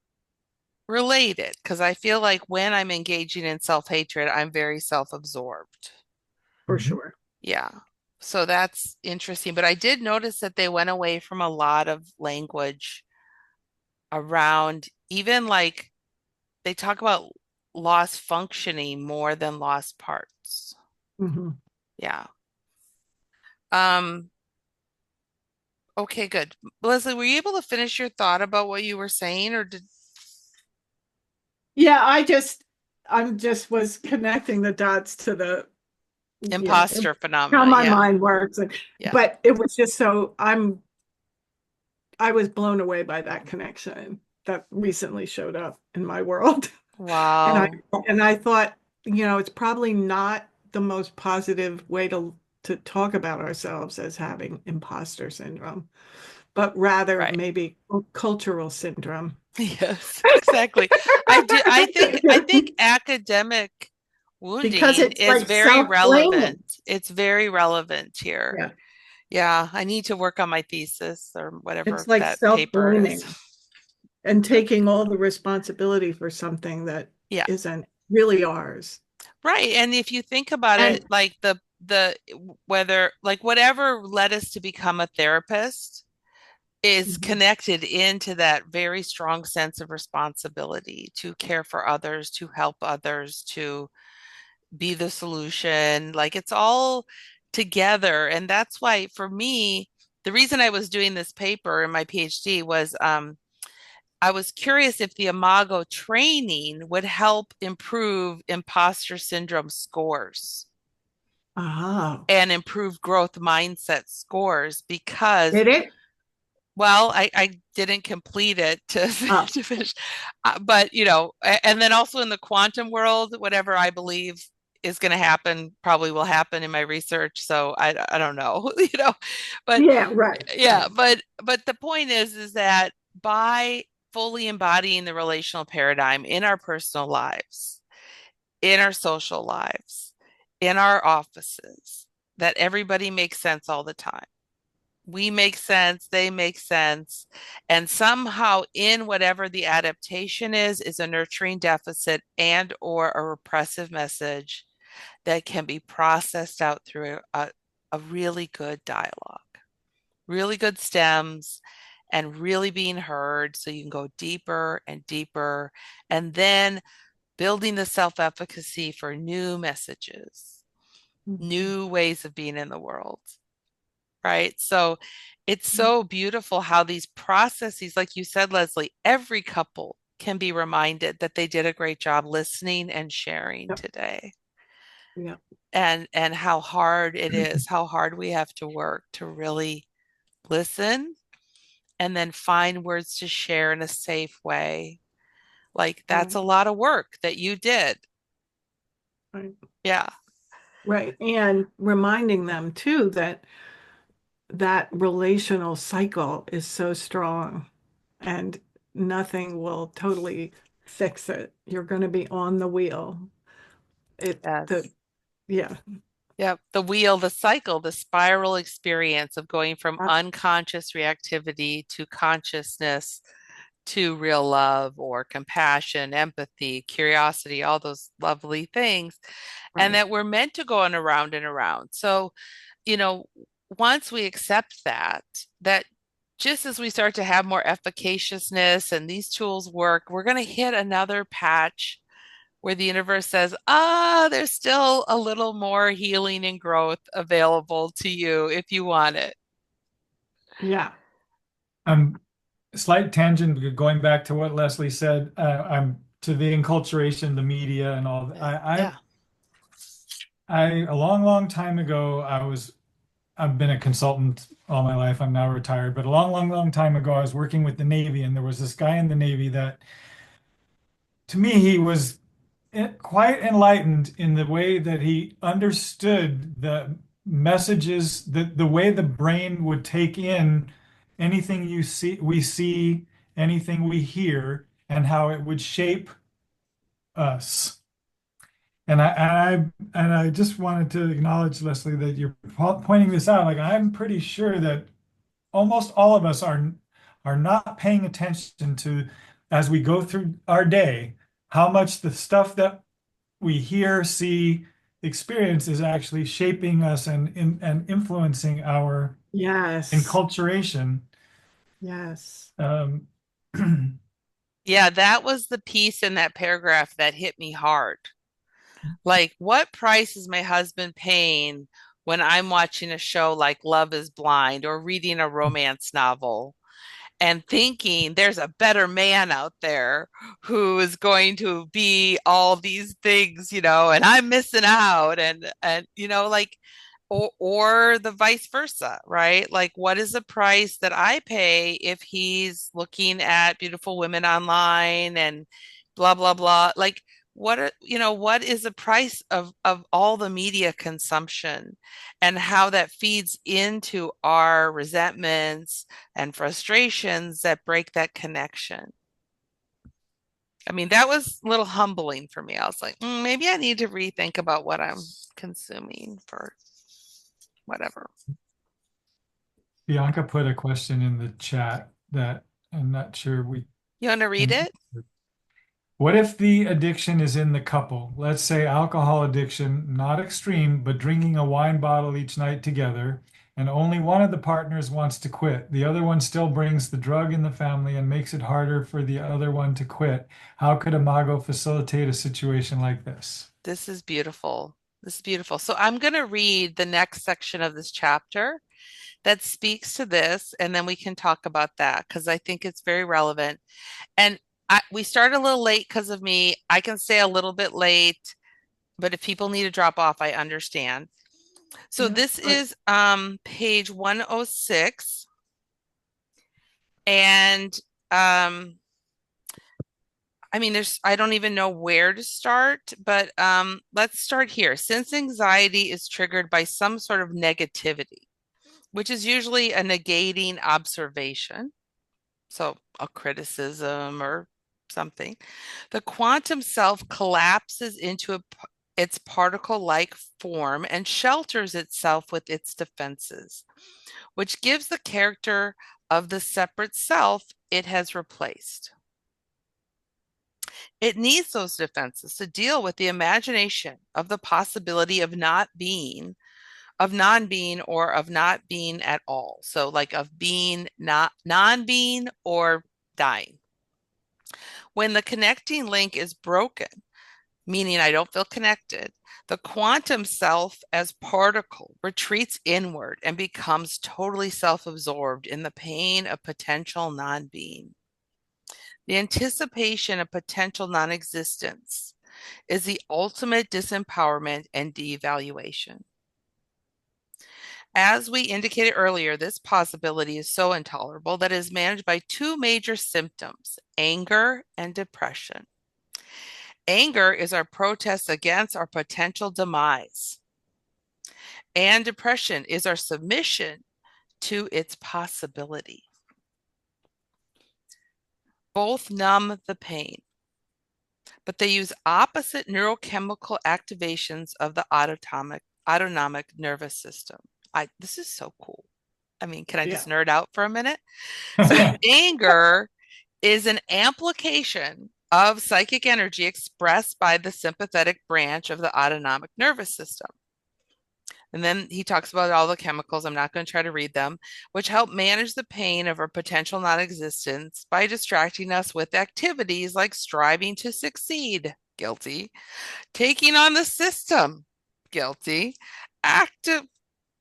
related because I feel like when I'm engaging in self-hatred, I'm very self-absorbed. For Mhm. sure. Yeah. So that's interesting. But I did notice that they went away from a lot of language around even like they talk about lost functioning more than lost parts. Mhm. Yeah. Um, okay, good. Leslie, were you able to finish your thought about what you were saying or did Yeah, I'm just was connecting the dots to imposter how phenomena? my Yeah. mind works. Yeah. But it was just so I was blown away by that connection that recently showed up in my world. And I Wow. and I thought, it's probably not the most positive way to talk about ourselves as having imposter syndrome, but rather Right. maybe cultural syndrome. Yes, exactly. I think academic Because wounding it's is like very self-blaming. relevant. It's very relevant here. Yeah. Yeah, I need to work on my thesis or It's whatever like that paper is. self-blaming and taking all the responsibility for something that Yeah, isn't really ours. right. And if you think about And it, like the whether like whatever led us to become a therapist is Mhm. connected into that very strong sense of responsibility to care for others, to help others, to be the solution. Like it's all together. And that's why for me, the reason I was doing this paper in my PhD was I was curious if the Imago training would help improve imposter syndrome scores oh, and improve growth mindset scores because did it? Well, I didn't complete it to, Oh, to finish. But, and then also in the quantum world, whatever I believe is going to happen probably will happen in my research. So I don't know, but yeah, right, yeah, right. but the point is that by fully embodying the relational paradigm in our personal lives, in our social lives, in our offices, that everybody makes sense all the time. We make sense, they make sense, and somehow in whatever the adaptation is a nurturing deficit and or a repressive message that can be processed out through a really good dialogue, really good stems, and really being heard so you can go deeper and deeper, and then building the self-efficacy for new messages, Mhm. new ways of being in the world, right? So it's so beautiful how these processes, like you said, Leslie, every couple can be reminded that they did a great job listening and sharing Yep, today. yep. And how hard it is, how hard we have to work to really listen and then find words to share in a safe way. Like that's Right, a lot of work that you did. right, Yeah. right. And reminding them too that that relational cycle is so strong and nothing will totally fix it. You're going to be on the wheel. The, Yes. yeah, Yep. The wheel, the cycle, the spiral experience of going from ab- unconscious reactivity to consciousness to real love or compassion, empathy, curiosity, all those lovely things. And right. that we're meant to go on around and around. So, you know, once we accept that just as we start to have more efficaciousness and these tools work, we're going to hit another patch where the universe says, there's still a little more healing and growth available to you if you want it. Yeah. Um, Slight tangent going back to what Leslie said. I'm to the enculturation, the media, and all. Yeah. A long, long time ago, I've been a consultant all my life. I'm now retired, but a long, long, long time ago, I was working with the Navy, and there was this guy in the Navy that, to me, he was quite enlightened in the way that he understood the messages, the way the brain would take in anything we see, anything we hear, and how it would shape us. And I just wanted to acknowledge, Leslie, that you're pointing this out. Like I'm pretty sure that almost all of us are not paying attention to as we go through our day, how much the stuff that we hear, see, experience is actually shaping us and influencing our Yes. enculturation. Yes. Um, Yeah, that was the piece in that paragraph that hit me hard. Like, what price is my husband paying when I'm watching a show like Love is Blind or reading a romance novel and thinking there's a better man out there who is going to be all these things, and I'm missing out and like or the vice versa, right? Like what is the price that I pay if he's looking at beautiful women online and blah blah blah? Like what is the price of all the media consumption and how that feeds into our resentments and frustrations that break that connection. I mean, that was a little humbling for me. I was like, maybe I need to rethink about what I'm consuming for whatever. Bianca put a question in the chat that I'm not sure we You want to read can. it? What if the addiction is in the couple? Let's say alcohol addiction, not extreme, but drinking a wine bottle each night together, and only one of the partners wants to quit. The other one still brings the drug in the family and makes it harder for the other one to quit. How could Imago facilitate a situation like this? This is beautiful. This is beautiful. So I'm going to read the next section of this chapter that speaks to this, and then we can talk about that because I think it's very relevant. And we started a little late because of me. I can stay a little bit late, but if people need to drop off, I understand. So Yeah. this Right. is page 106. And I mean, I don't even know where to start, but let's start here. Since anxiety is triggered by some sort of negativity, which is usually a negating observation, so a criticism or something, the quantum self collapses into its particle-like form and shelters itself with its defenses, which gives the character of the separate self it has replaced. It needs those defenses to deal with the imagination of the possibility of not being, of non-being, or of not being at all. So like of being not non-being or dying. When the connecting link is broken, meaning I don't feel connected, the quantum self as particle retreats inward and becomes totally self-absorbed in the pain of potential non-being. The anticipation of potential non-existence is the ultimate disempowerment and devaluation. As we indicated earlier, this possibility is so intolerable that it is managed by two major symptoms, anger and depression. Anger is our protest against our potential demise, and depression is our submission to its possibility. Both numb the pain, but they use opposite neurochemical activations of the autonomic nervous system. This is so cool. I mean, can I just nerd out for a minute? So anger is an amplification of psychic energy expressed by the sympathetic branch of the autonomic nervous system. And then he talks about all the chemicals. I'm not going to try to read them, which help manage the pain of our potential non-existence by distracting us with activities like striving to succeed, guilty, taking on the system, guilty, active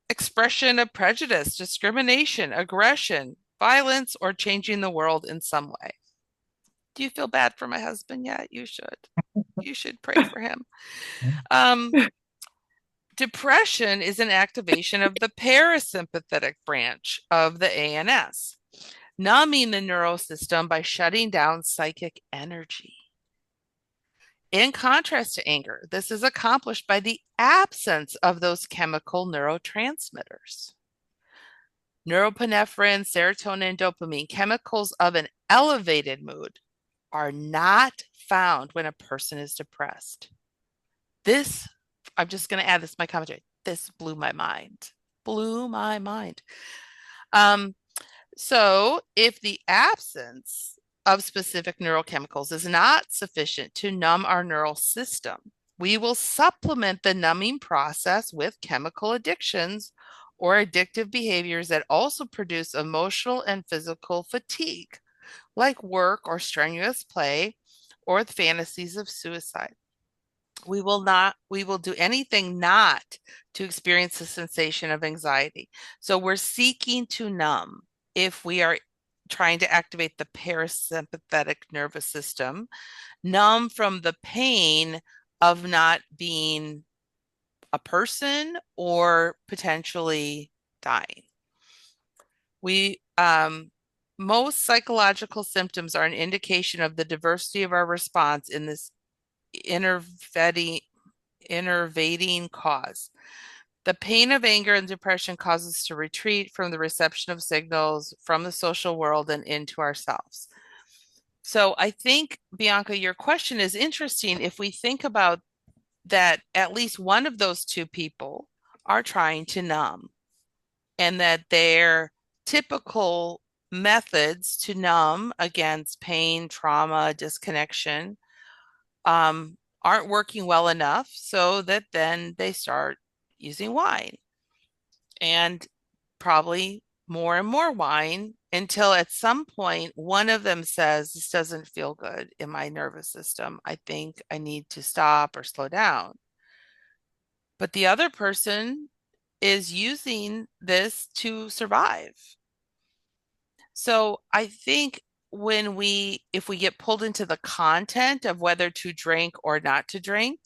expression of prejudice, discrimination, aggression, violence, or changing the world in some way. Do you feel bad for my husband yet? You should. You should pray for him. Depression is an activation of the parasympathetic branch of the ANS, numbing the neural system by shutting down psychic energy. In contrast to anger, this is accomplished by the absence of those chemical neurotransmitters. Norepinephrine, serotonin, dopamine, chemicals of an elevated mood, are not found when a person is depressed. This, I'm just going to add this to my commentary. This blew my mind. Blew my mind. So if the absence of specific neurochemicals is not sufficient to numb our neural system, we will supplement the numbing process with chemical addictions or addictive behaviors that also produce emotional and physical fatigue, like work or strenuous play or the fantasies of suicide. We will do anything not to experience the sensation of anxiety. So we're seeking to numb if we are trying to activate the parasympathetic nervous system, numb from the pain of not being a person or potentially dying. Most psychological symptoms are an indication of the diversity of our response in this innervating cause. The pain of anger and depression causes us to retreat from the reception of signals from the social world and into ourselves. So I think, Bianca, your question is interesting if we think about that at least one of those two people are trying to numb, and that their typical methods to numb against pain, trauma, disconnection aren't working well enough, so that then they start using wine, and probably more and more wine, until at some point one of them says, this doesn't feel good in my nervous system. I think I need to stop or slow down. But the other person is using this to survive. So I think if we get pulled into the content of whether to drink or not to drink,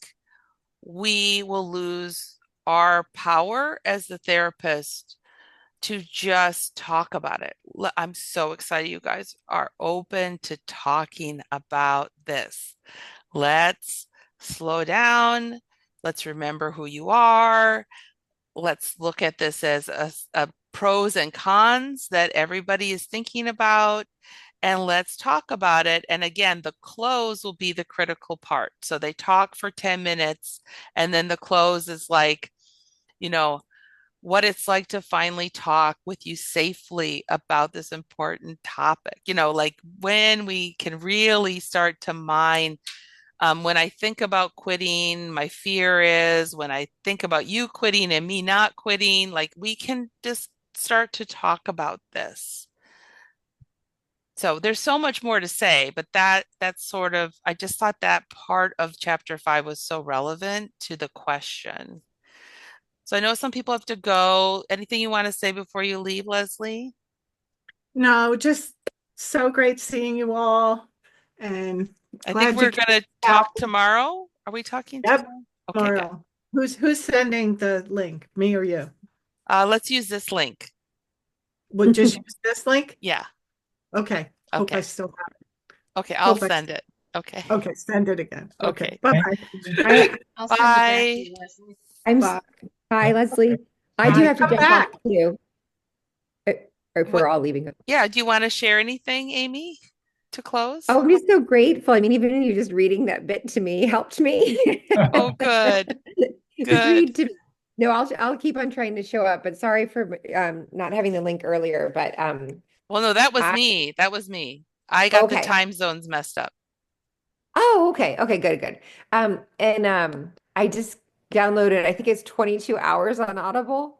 we will lose our power as the therapist to just talk about it. I'm so excited you guys are open to talking about this. Let's slow down. Let's remember who you are. Let's look at this as a pros and cons that everybody is thinking about, and let's talk about it. And again, the close will be the critical part. So they talk for 10 minutes, and then the close is like, you know, what it's like to finally talk with you safely about this important topic. Like when we can really start to mine. When I think about quitting, my fear is when I think about you quitting and me not quitting, like we can just start to talk about this. So there's so much more to say, but that's sort of, I just thought that part of chapter 5 was so relevant to the question. So I know some people have to go. Anything you want to say before you leave, Leslie? No, just so great seeing you all, and I think glad you we're came going to out. talk tomorrow. Are we talking Yep, tomorrow? Okay, good. tomorrow. Who's sending the link? Me or you? Let's use this link. We'll just use this link? Yeah. Okay. Hope I Okay. still have it. Okay, I'll Hope I send it. Okay. Okay, send it again. Okay. Okay. Bye-bye. I'll send it back to Bye. you, Leslie. I'm Bye. Hi, Leslie. I do Bye. have to Come jump off back. too. uh, If What? we're all leaving. Yeah, do you want to share anything, Amy, to close? Oh, I'm just so grateful. I mean, even you just reading that bit to me helped me. Oh, good. Just Good. read to me. No, I'll keep on trying to show up, but sorry for not having the link earlier. But Well, no, that was I me. That was me. I got the okay. time zones messed up. Oh, okay. Okay, good, good. And I just downloaded, I think it's 22 hours on Audible.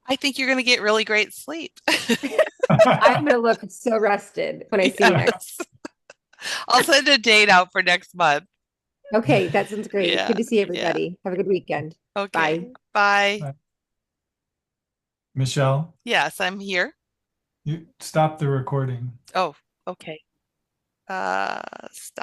I think you're going to get really great sleep. I'm gonna look so rested when I see you next. Yes. I'll send a date out for next month. Okay, that sounds great. Yeah. Good to see Yeah. everybody. Have a good weekend. Okay. Bye. Bye. Michelle, Yes, I'm here. you stop the recording. Oh, okay. Stop.